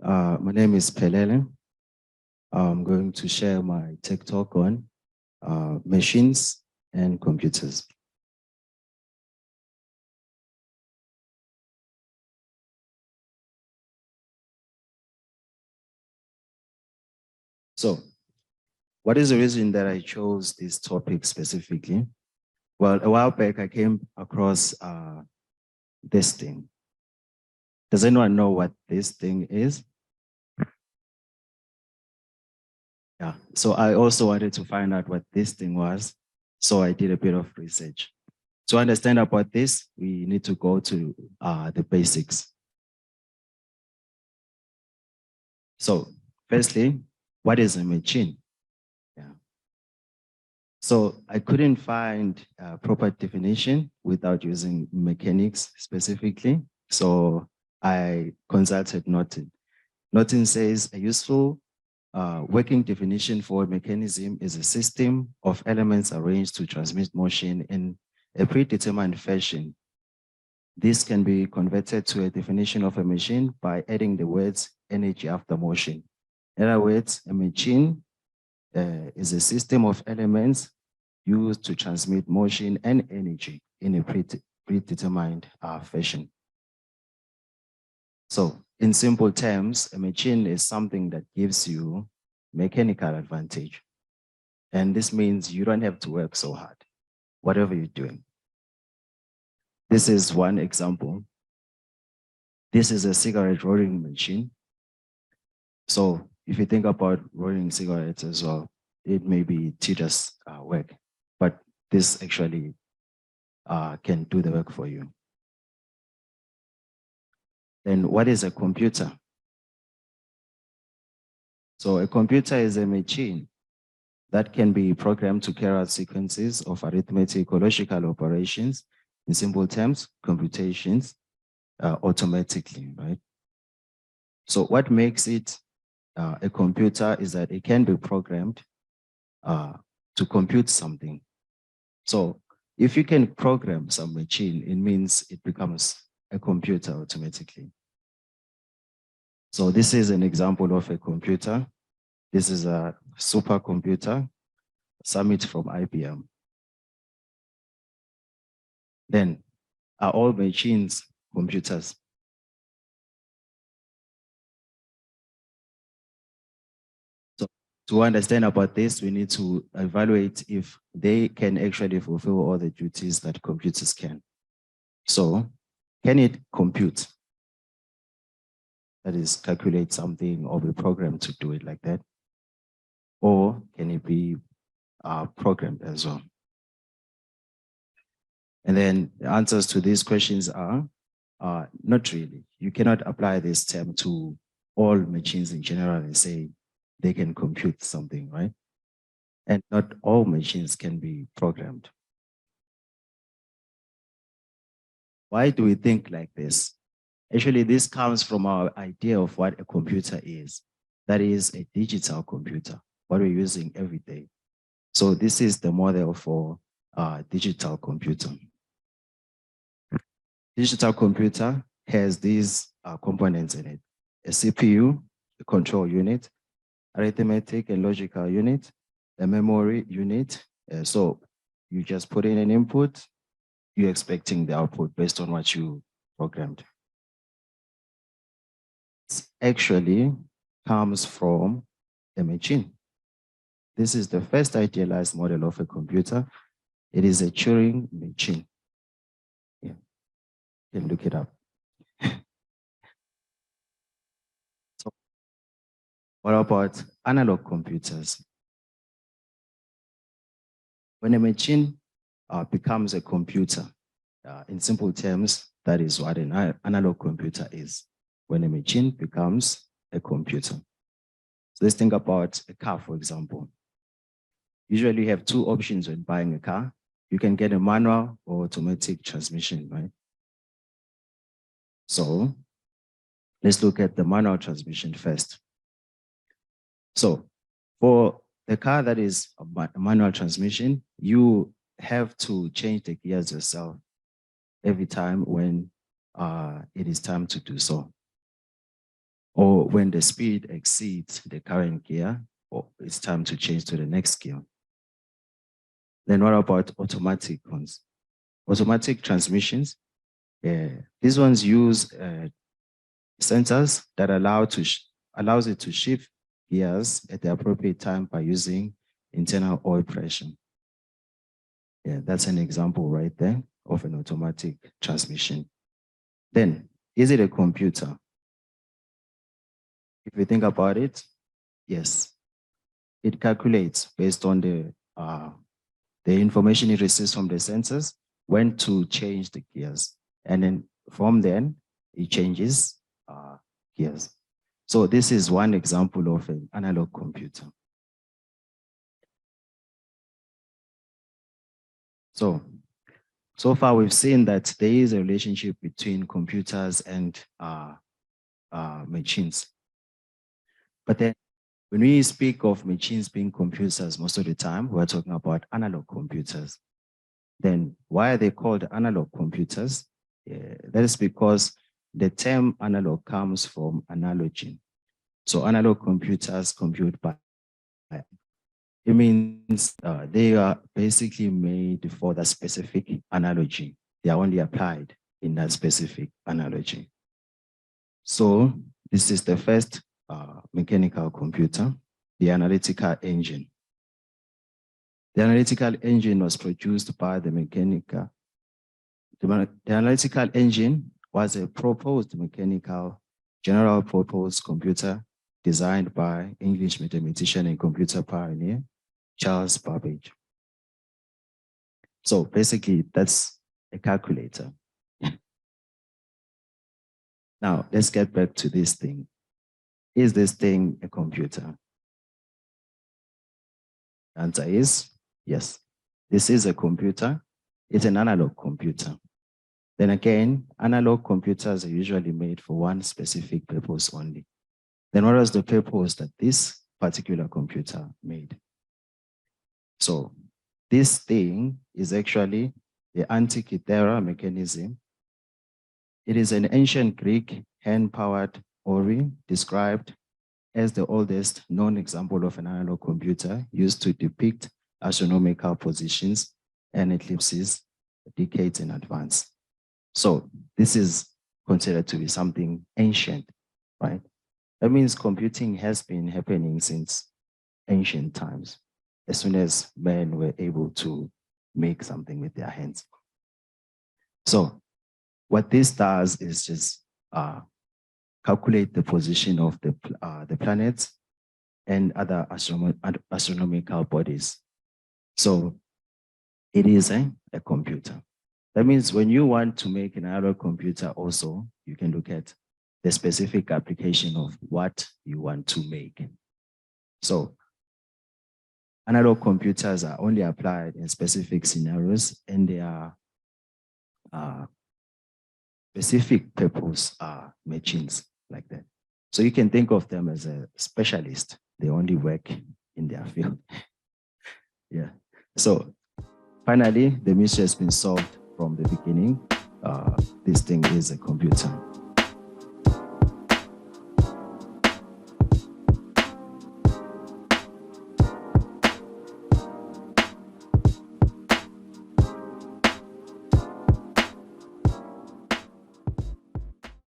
My name is Sphelele. I'm going to share my tech talk on machines and computers. So, what is the reason that I chose this topic specifically? Well, a while back, I came across this thing. Does anyone know what this thing is? Yeah, so I also wanted to find out what this thing was. So I did a bit of research. To understand about this, we need to go to the basics. So firstly, what is a machine? Yeah. So I couldn't find a proper definition without using mechanics specifically. So I consulted Norton. Norton says a useful working definition for a mechanism is a system of elements arranged to transmit motion in a predetermined fashion. This can be converted to a definition of a machine by adding the words energy after motion. In other words, a machine is a system of elements used to transmit motion and energy in a predetermined fashion. So in simple terms, a machine is something that gives you mechanical advantage. And this means you don't have to work so hard, whatever you're doing. This is one example. This is a cigarette rolling machine. So if you think about rolling cigarettes as well, it may be tedious work, but this actually can do the work for you. Then what is a computer? So a computer is a machine that can be programmed to carry out sequences of arithmetic or logical operations, in simple terms, computations, automatically, right? So what makes it a computer is that it can be programmed to compute something. So if you can program some machine, it means it becomes a computer automatically. So this is an example of a computer. This is a supercomputer, Summit from IBM. Then, are all machines computers? So to understand about this, we need to evaluate if they can actually fulfill all the duties that computers can. So can it compute? That is, calculate something or be programmed to do it like that? Or can it be programmed as well? And then the answers to these questions are not really. You cannot apply this term to all machines in general and say they can compute something, right? And not all machines can be programmed. Why do we think like this? Actually, this comes from our idea of what a computer is. That is a digital computer, what we're using every day. So this is the model for digital computer. Digital computer has these components in it: a CPU, a control unit, arithmetic and logical unit, a memory unit. So you just put in an input, you're expecting the output based on what you programmed. It actually comes from a machine. This is the first idealized model of a computer. It is a Turing machine. Yeah, you can look it up. So what about analog computers? When a machine becomes a computer, in simple terms, that is what an analog computer is. When a machine becomes a computer. So let's think about a car, for example. Usually you have two options when buying a car. You can get a manual or automatic transmission, right? So let's look at the manual transmission first. So for the car that is a manual transmission, you have to change the gears yourself every time when it is time to do so. or when the speed exceeds the current gear, or it's time to change to the next gear. Then what about automatic ones? Automatic transmissions. These ones use sensors that allows it to shift gears at the appropriate time by using internal oil pressure. Yeah, that's an example right there of an automatic transmission. Then, is it a computer? If you think about it, yes. It calculates based on the information it receives from the sensors when to change the gears. And then from then, it changes gears. So this is one example of an analog computer. So far we've seen that there is a relationship between computers and machines. But then when we speak of machines being computers, most of the time, we're talking about analog computers. Then why are they called analog computers? That is because the term analog comes from analogy. So analog computers compute by, it means they are basically made for the specific analogy. They are only applied in that specific analogy. So this is the first mechanical computer, the analytical engine. The analytical engine was produced by the mechanical. The analytical engine was a proposed mechanical general purpose computer designed by English mathematician and computer pioneer, Charles Babbage. So basically that's a calculator. Now let's get back to this thing. Is this thing a computer? The answer is yes. This is a computer. It's an analog computer. Then again, analog computers are usually made for one specific purpose only. Then what was the purpose that this particular computer made? So this thing is actually the Antikythera mechanism. It is an ancient Greek hand-powered ori described as the oldest known example of an analog computer used to depict astronomical positions and eclipses decades in advance. So this is considered to be something ancient, right? That means computing has been happening since ancient times, as soon as men were able to make something with their hands. So what this does is just calculate the position of the planets and other astronomical bodies. So it is a computer. That means when you want to make an analog computer also, you can look at the specific application of what you want to make. So analog computers are only applied in specific scenarios, and they are specific purpose machines like that. So you can think of them as a specialist. They only work in their field. Yeah. So finally, the mystery has been solved from the beginning. This thing is a computer.